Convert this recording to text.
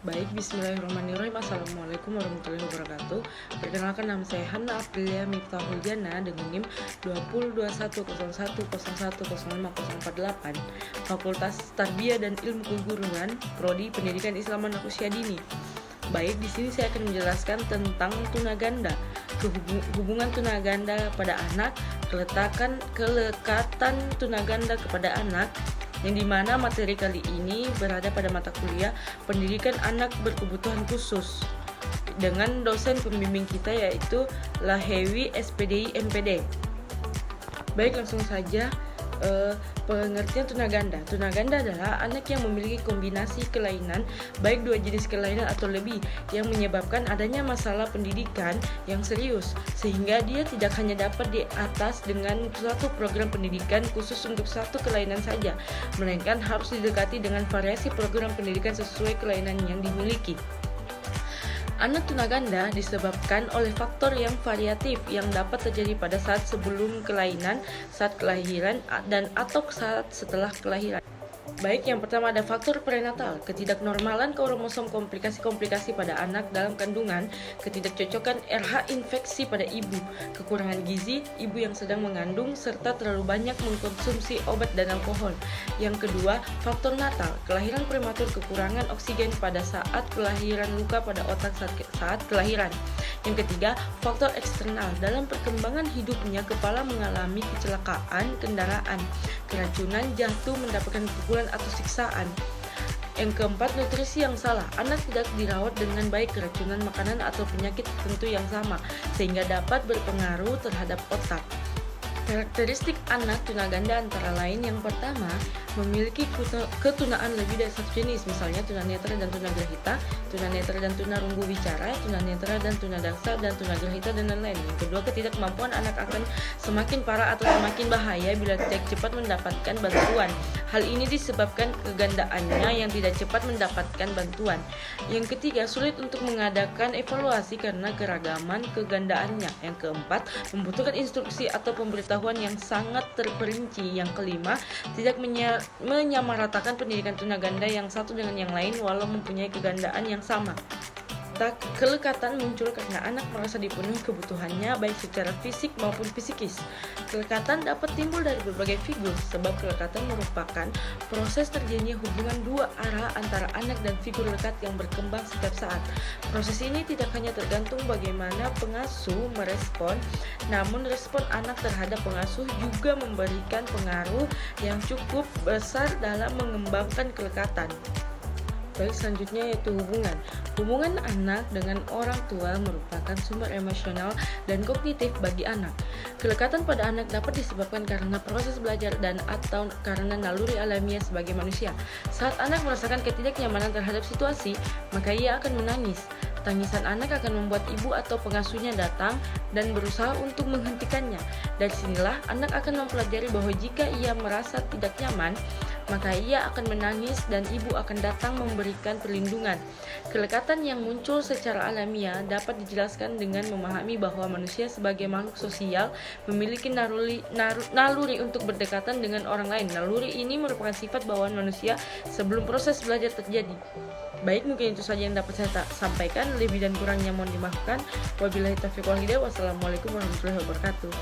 Baik, bismillahirrahmanirrahim. Assalamualaikum warahmatullahi wabarakatuh. Perkenalkan, nama saya Hana Aprilia Miftahul Jana dengan NIM 202101010548, Fakultas Tarbiyah dan Ilmu Keguruan, Prodi Pendidikan Islam Anak Usia Dini. Baik, di sini saya akan menjelaskan tentang tunaganda, hubungan tunaganda pada anak, kelekatan tunaganda kepada anak, yang dimana materi kali ini berada pada mata kuliah pendidikan anak berkebutuhan khusus dengan dosen pembimbing kita yaitu Lahewi SPDI MPD. Baik, langsung saja. Pengertian tunaganda. Tunaganda adalah anak yang memiliki kombinasi kelainan, baik dua jenis kelainan atau lebih, yang menyebabkan adanya masalah pendidikan yang serius, sehingga dia tidak hanya dapat di atas dengan suatu program pendidikan khusus untuk satu kelainan saja, melainkan harus didekati dengan variasi program pendidikan sesuai kelainan yang dimiliki. Anak tunaganda disebabkan oleh faktor yang variatif yang dapat terjadi pada saat sebelum kelainan, saat kelahiran, dan atau saat setelah kelahiran. Baik, yang pertama ada faktor prenatal, ketidaknormalan kromosom, komplikasi-komplikasi pada anak dalam kandungan, ketidakcocokan RH infeksi pada ibu, kekurangan gizi, ibu yang sedang mengandung, serta terlalu banyak mengkonsumsi obat dan alkohol. Yang kedua, faktor natal, kelahiran prematur, kekurangan oksigen pada saat kelahiran, luka pada otak saat kelahiran. Yang ketiga, faktor eksternal, dalam perkembangan hidupnya kepala mengalami kecelakaan kendaraan, keracunan, jatuh, mendapatkan pukulan atau siksaan. Yang keempat, nutrisi yang salah, anak tidak dirawat dengan baik, keracunan makanan atau penyakit tertentu yang sama, sehingga dapat berpengaruh terhadap otak. Karakteristik anak tunaganda antara lain, yang pertama, memiliki ketunaan lebih dari satu jenis, misalnya tunanetra dan tunagrahita, tunanetra dan tunarunggu bicara, tunanetra dan tunadaksa, dan tunagrahita, dan lain-lain. Yang kedua, ketidakmampuan anak akan semakin parah atau semakin bahaya bila tidak cepat mendapatkan bantuan. Hal ini disebabkan kegandaannya yang tidak cepat mendapatkan bantuan. Yang ketiga, sulit untuk mengadakan evaluasi karena keragaman kegandaannya. Yang keempat, membutuhkan instruksi atau pemberitahuan yang sangat terperinci. Yang kelima, tidak menyamaratakan pendidikan tunaganda yang satu dengan yang lain walau mempunyai kegandaan yang sama. Kelekatan muncul karena anak merasa dipenuhi kebutuhannya baik secara fisik maupun psikis. Kelekatan dapat timbul dari berbagai figur, sebab kelekatan merupakan proses terjadinya hubungan dua arah antara anak dan figur lekat yang berkembang setiap saat. Proses ini tidak hanya tergantung bagaimana pengasuh merespon, namun respon anak terhadap pengasuh juga memberikan pengaruh yang cukup besar dalam mengembangkan kelekatan. Baik, selanjutnya yaitu hubungan anak dengan orang tua merupakan sumber emosional dan kognitif bagi anak. Kelekatan pada anak dapat disebabkan karena proses belajar dan atau karena naluri alamiah sebagai manusia. Saat anak merasakan ketidaknyamanan terhadap situasi, maka ia akan menangis. Tangisan anak akan membuat ibu atau pengasuhnya datang dan berusaha untuk menghentikannya. Dari sinilah anak akan mempelajari bahwa jika ia merasa tidak nyaman, maka ia akan menangis dan ibu akan datang memberikan perlindungan. Kelekatan yang muncul secara alamiah dapat dijelaskan dengan memahami bahwa manusia sebagai makhluk sosial memiliki naluri untuk berdekatan dengan orang lain. Naluri ini merupakan sifat bawaan manusia sebelum proses belajar terjadi. Baik, mungkin itu saja yang dapat saya sampaikan. Lebih dan kurangnya mohon dimaafkan. Wabillahi taufiq wal hidayah. Wassalamualaikum warahmatullahi wabarakatuh.